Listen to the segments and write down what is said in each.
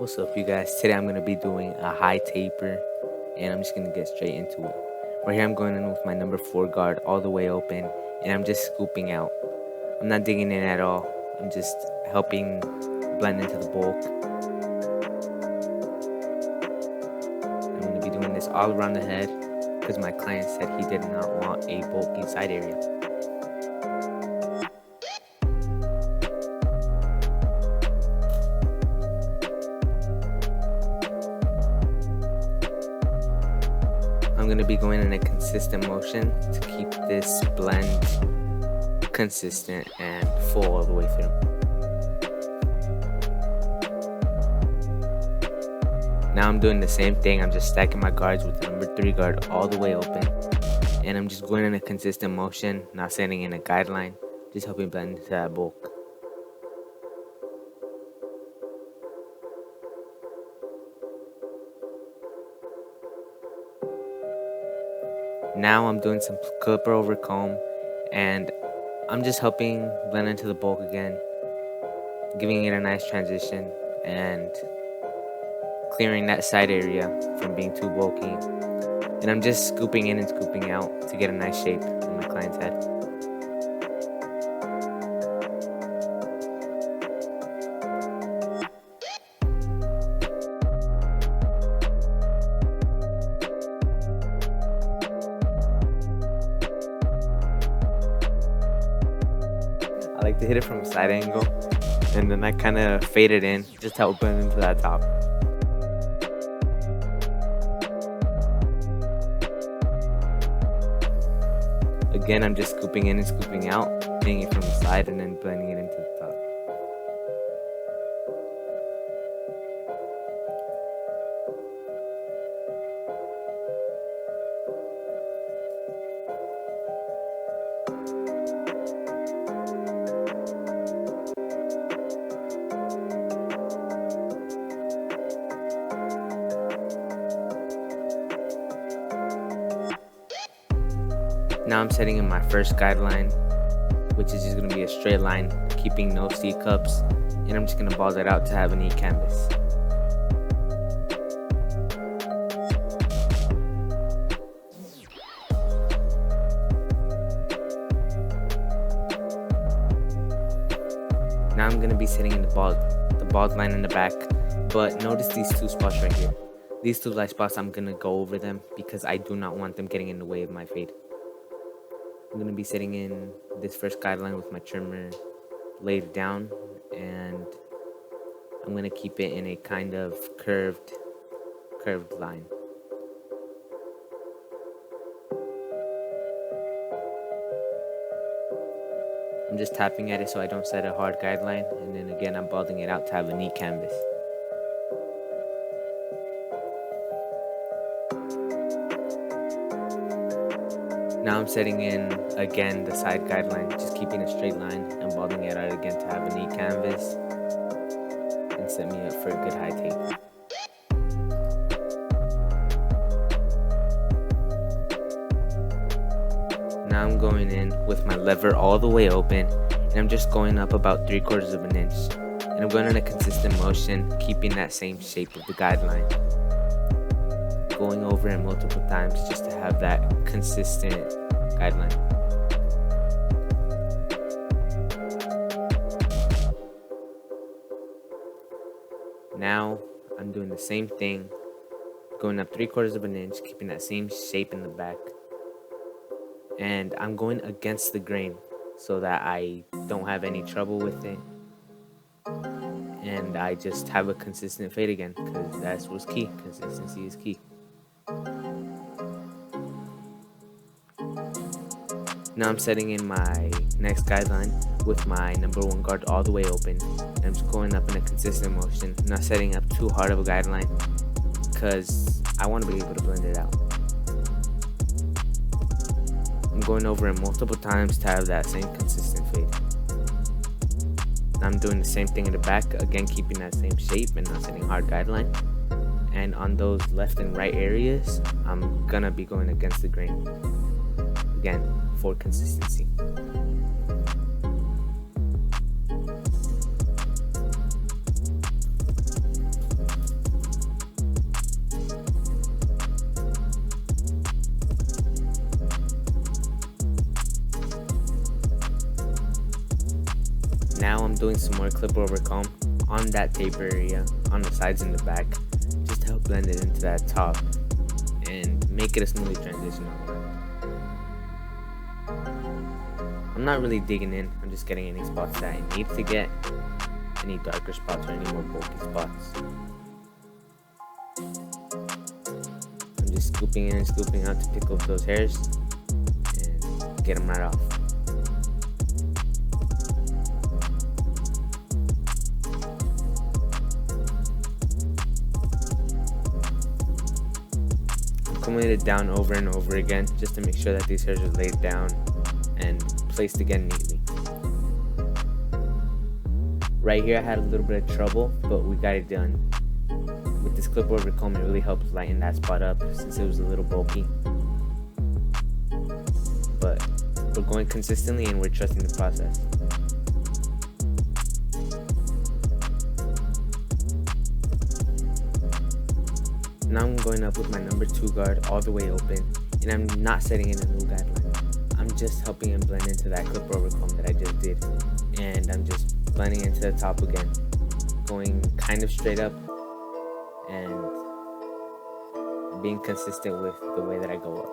What's up, you guys? Today I'm going to be doing a high taper, and I'm just going to get straight into it. Right here I'm going in with my number 4 guard all the way open, and I'm just scooping out. I'm not digging in at all. I'm just helping blend into the bulk. I'm going to be doing this all around the head because my client said he did not want a bulky side area. I'm going to be going in a consistent motion to keep this blend consistent and full all the way through. Now I'm doing the same thing. I'm just stacking my guards with the number 3 guard all the way open, and I'm just going in a consistent motion, not setting in a guideline, just helping blend into that bulk. Now I'm doing some clipper over comb, and I'm just helping blend into the bulk again, giving it a nice transition and clearing that side area from being too bulky. And I'm just scooping in and scooping out to get a nice shape in my client's head. I like to hit it from a side angle, and then I kind of fade it in, just to help blend into that top. Again, I'm just scooping in and scooping out, hitting it from the side and then blending it into the top. Now I'm setting in my first guideline, which is just going to be a straight line, keeping no C cups, and I'm just going to ball that out to have a neat canvas. Now I'm going to be setting in the bald line in the back, but notice these two spots right here. These two light spots, I'm going to go over them because I do not want them getting in the way of my fade. I'm going to be sitting in this first guideline with my trimmer laid down, and I'm going to keep it in a kind of curved line. I'm just tapping at it so I don't set a hard guideline, and then again I'm balding it out to have a neat canvas. Now I'm setting in again the side guideline, just keeping a straight line and balding it out again to have a neat canvas and set me up for a good high taper. Now I'm going in with my lever all the way open, and I'm just going up about 3/4 of an inch, and I'm going in a consistent motion, keeping that same shape of the guideline, going over it multiple times just to have that consistent guideline. Now I'm doing the same thing, going up 3/4 of an inch, keeping that same shape in the back, and I'm going against the grain so that I don't have any trouble with it, and I just have a consistent fade again, because that's what's key. Consistency is key. Now I'm setting in my next guideline with my number 1 guard all the way open, and I'm just going up in a consistent motion, not setting up too hard of a guideline because I want to be able to blend it out. I'm going over it multiple times to have that same consistent fade. Now I'm doing the same thing in the back, again keeping that same shape and not setting hard guideline. And on those left and right areas, I'm gonna be going against the grain again for consistency. doing some more clip over comb on that taper area, on the sides and the back, just to help blend it into that top and make it a smooth transition all around. I'm not really digging in, I'm just getting any spots that I need to get, any darker spots or any more bulky spots. I'm just scooping in and scooping out to pick up those hairs and get them right off. Combing it down over and over again just to make sure that these hairs are laid down and placed again neatly. Right here I had a little bit of trouble, but we got it done. With this clip over comb, it really helps lighten that spot up since it was a little bulky. But we're going consistently and we're trusting the process. Now I'm going up with my number 2 guard all the way open, and I'm not setting in a new guideline. I'm just helping him blend into that clip over comb that I just did, and I'm just blending into the top again, going kind of straight up and being consistent with the way that I go up.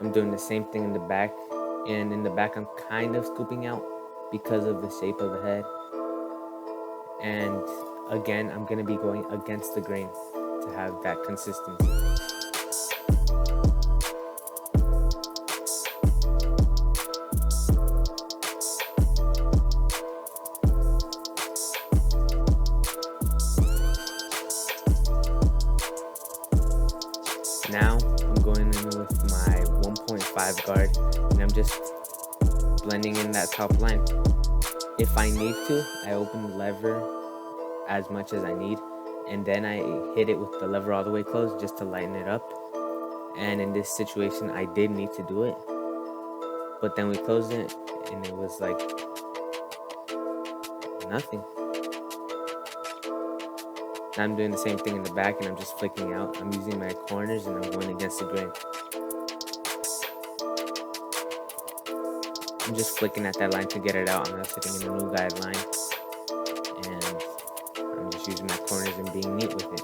I'm doing the same thing in the back, and in the back I'm kind of scooping out because of the shape of the head. And again, I'm going to be going against the grain to have that consistency. Now I'm going in with my 1.5 guard, and I'm just blending in that top line. If I need to, I open the lever as much as I need, and then I hit it with the lever all the way closed just to lighten it up. And in this situation, I did need to do it, but then we closed it and it was like nothing. Now I'm doing the same thing in the back, and I'm just flicking out. I'm using my corners and I'm going against the grain. I'm just flicking at that line to get it out. I'm not sitting in a new guideline, and I'm just using my corners and being neat with it.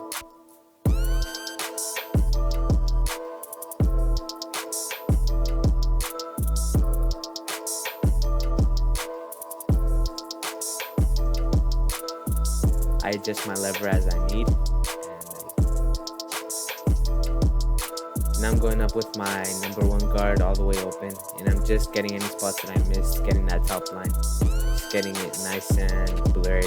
I adjust my lever as I need. Now I'm going up with my number 1 guard all the way open, and I'm just getting any spots that I missed, getting that top line, just getting it nice and blurry.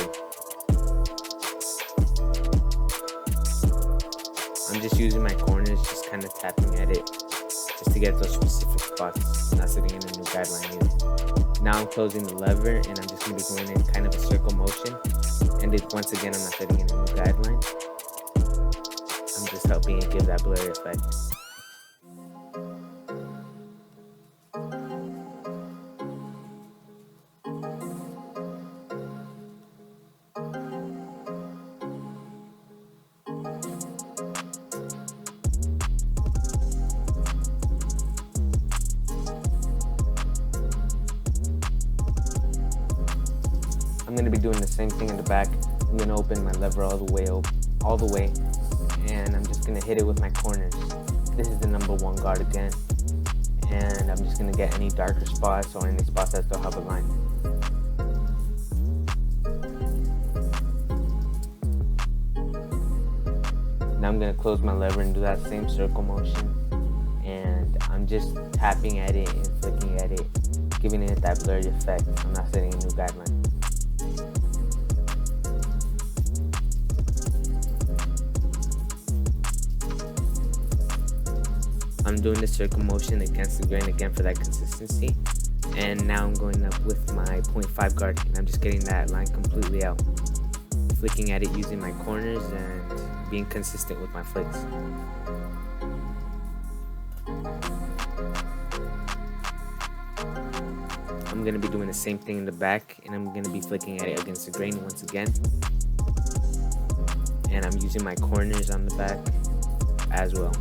I'm just using my corners, just kind of tapping at it, just to get those specific spots, not sitting in a new guideline either. Now I'm closing the lever, and I'm just going to be going in kind of a circle motion, and once again I'm not sitting in a new guideline. I'm just helping it give that blurry effect. I'm going to be doing the same thing in the back. I'm going to open my lever all the way, and I'm just going to hit it with my corners. This is the number 1 guard again, and I'm just going to get any darker spots or any spots that still have a line. Now I'm going to close my lever and do that same circle motion, and I'm just tapping at it and flicking at it, giving it that blurry effect. I'm not setting a new guideline. I'm doing the circle motion against the grain again for that consistency, and now I'm going up with my 0.5 guard, and I'm just getting that line completely out, flicking at it using my corners and being consistent with my flicks. I'm going to be doing the same thing in the back, and I'm going to be flicking at it against the grain once again, and I'm using my corners on the back as well.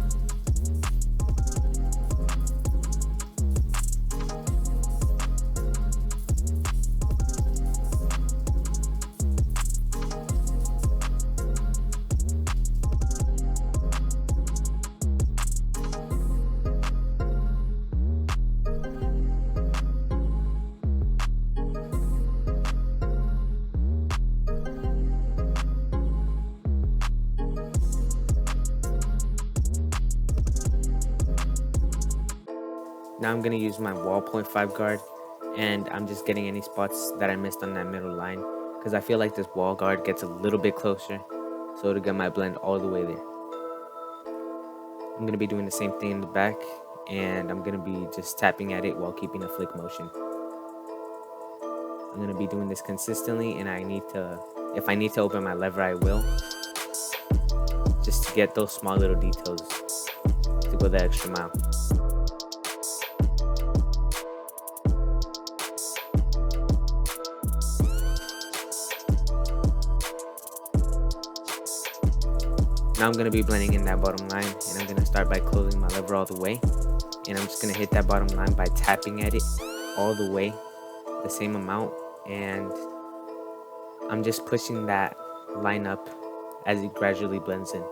Now I'm gonna use my wall 0.5 guard, and I'm just getting any spots that I missed on that middle line, because I feel like this wall guard gets a little bit closer, so to get my blend all the way there. I'm gonna be doing the same thing in the back, and I'm gonna be just tapping at it while keeping a flick motion. I'm gonna be doing this consistently, and if I need to open my lever, I will, just to get those small little details to go the extra mile. Now I'm going to be blending in that bottom line, and I'm going to start by closing my lever all the way, and I'm just going to hit that bottom line by tapping at it all the way, the same amount, and I'm just pushing that line up as it gradually blends in.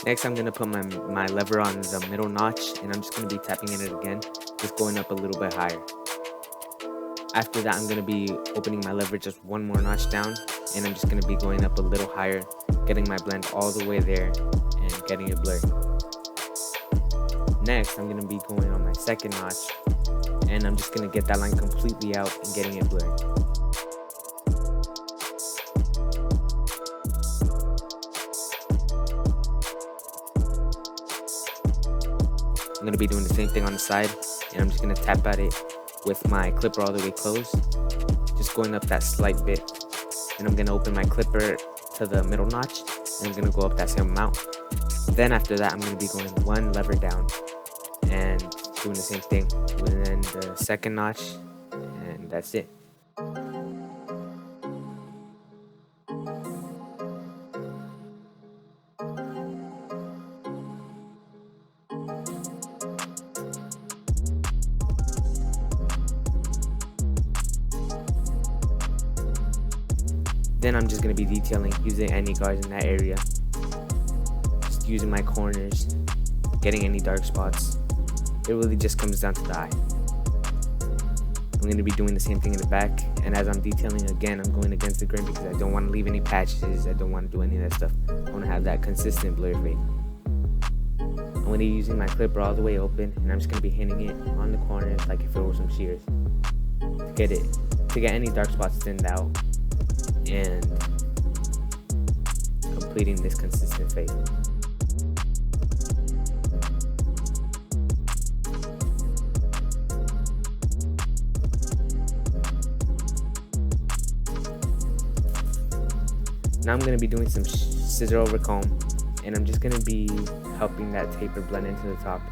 Next, I'm going to put my lever on the middle notch, and I'm just going to be tapping in it again, just going up a little bit higher. After that, I'm going to be opening my lever just one more notch down, and I'm just going to be going up a little higher, getting my blend all the way there, and getting it blurred. Next, I'm going to be going on my second notch, and I'm just going to get that line completely out and getting it blurred. I'm going to be doing the same thing on the side, and I'm just going to tap at it with my clipper all the way closed, just going up that slight bit. And I'm going to open my clipper to the middle notch, and I'm going to go up that same amount. Then after that, I'm going to be going one lever down and doing the same thing within the second notch, and that's it. Then I'm just going to be detailing using any guards in that area, just using my corners, getting any dark spots. It really just comes down to the eye. I'm going to be doing the same thing in the back, and as I'm detailing again, I'm going against the grain because I don't want to leave any patches, I don't want to do any of that stuff. I want to have that consistent blur fade. I'm going to be using my clipper all the way open, and I'm just going to be hitting it on the corners like if it were some shears to get any dark spots thinned out and completing this consistent fade. Now I'm going to be doing some scissor over comb, and I'm just going to be helping that taper blend into the top.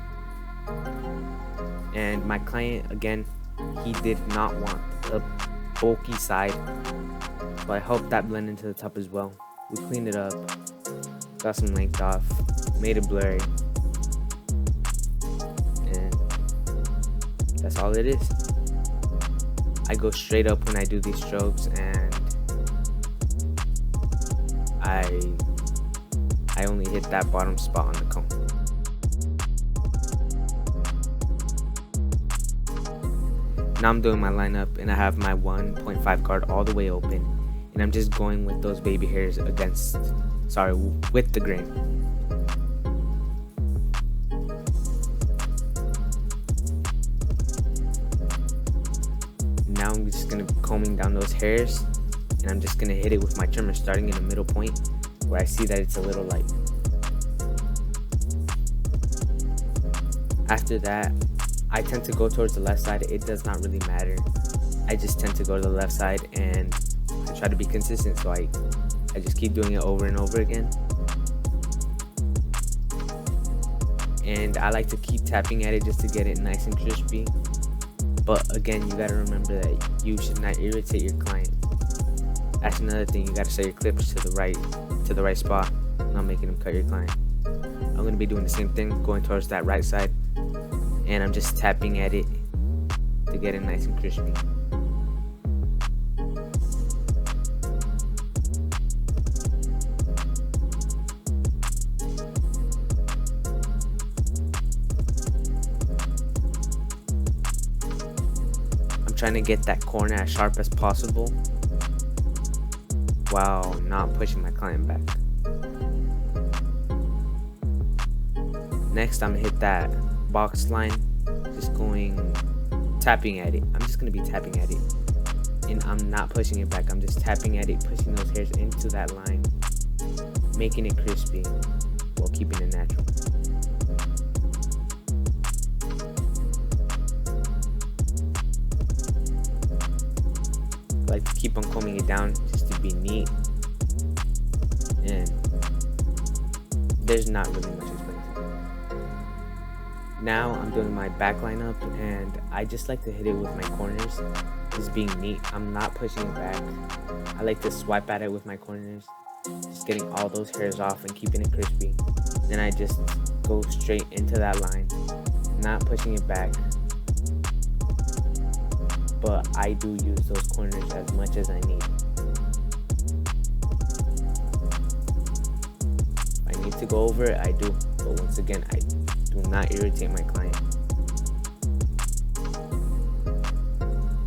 And my client, again, he did not want a bulky side, so I helped that blend into the top as well. We cleaned it up, got some length off, made it blurry, and that's all it is. I go straight up when I do these strokes, and I only hit that bottom spot on the comb. Now I'm doing my lineup, and I have my 1.5 guard all the way open, and I'm just going with those baby hairs with the grain. Now I'm just gonna be combing down those hairs, and I'm just gonna hit it with my trimmer starting in the middle point where I see that it's a little light. After that, I tend to go towards the left side. It does not really matter. I just tend to go to the left side, and I try to be consistent, so I just keep doing it over and over again. And I like to keep tapping at it just to get it nice and crispy. But again, you gotta remember that you should not irritate your client. That's another thing. You gotta set your clips to the right spot, not making them cut your client. I'm gonna be doing the same thing, going towards that right side, and I'm just tapping at it to get it nice and crispy. trying to get that corner as sharp as possible while not pushing my client back. Next, I'm gonna hit that box line, just tapping at it. I'm just gonna be tapping at it, and I'm not pushing it back. I'm just tapping at it, pushing those hairs into that line, making it crispy while keeping it natural. I like to keep on combing it down just to be neat, and there's not really much explanation. Now I'm doing my back line up, and I just like to hit it with my corners, just being neat. I'm not pushing it back. I like to swipe at it with my corners, just getting all those hairs off and keeping it crispy. Then I just go straight into that line, not pushing it back, but I do use those corners as much as I need. If I need to go over it, I do, but once again, I do not irritate my client.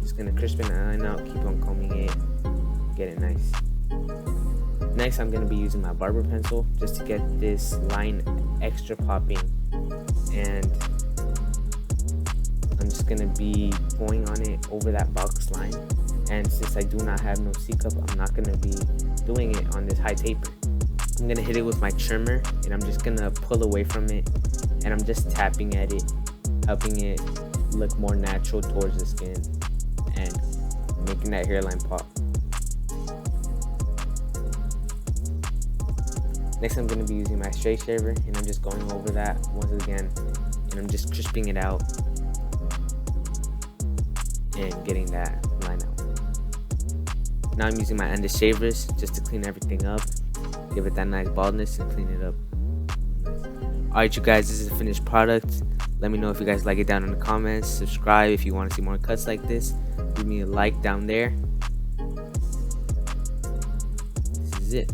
Just gonna crispen the line out, keep on combing it, get it nice. Next, I'm gonna be using my Barber pencil just to get this line extra popping, and I'm just gonna be going on it over that box line. And since I do not have no C-cup, I'm not gonna be doing it on this high taper. I'm gonna hit it with my trimmer, and I'm just gonna pull away from it, and I'm just tapping at it, helping it look more natural towards the skin and making that hairline pop. Next, I'm going to be using my straight shaver, and I'm just going over that once again, and I'm just crisping it out and getting that line out. Now I'm using my endless shavers just to clean everything up, give it that nice baldness and clean it up. Alright you guys, this is the finished product. Let me know if you guys like it down in the comments. Subscribe if you want to see more cuts like this. Give me a like down there. This is it.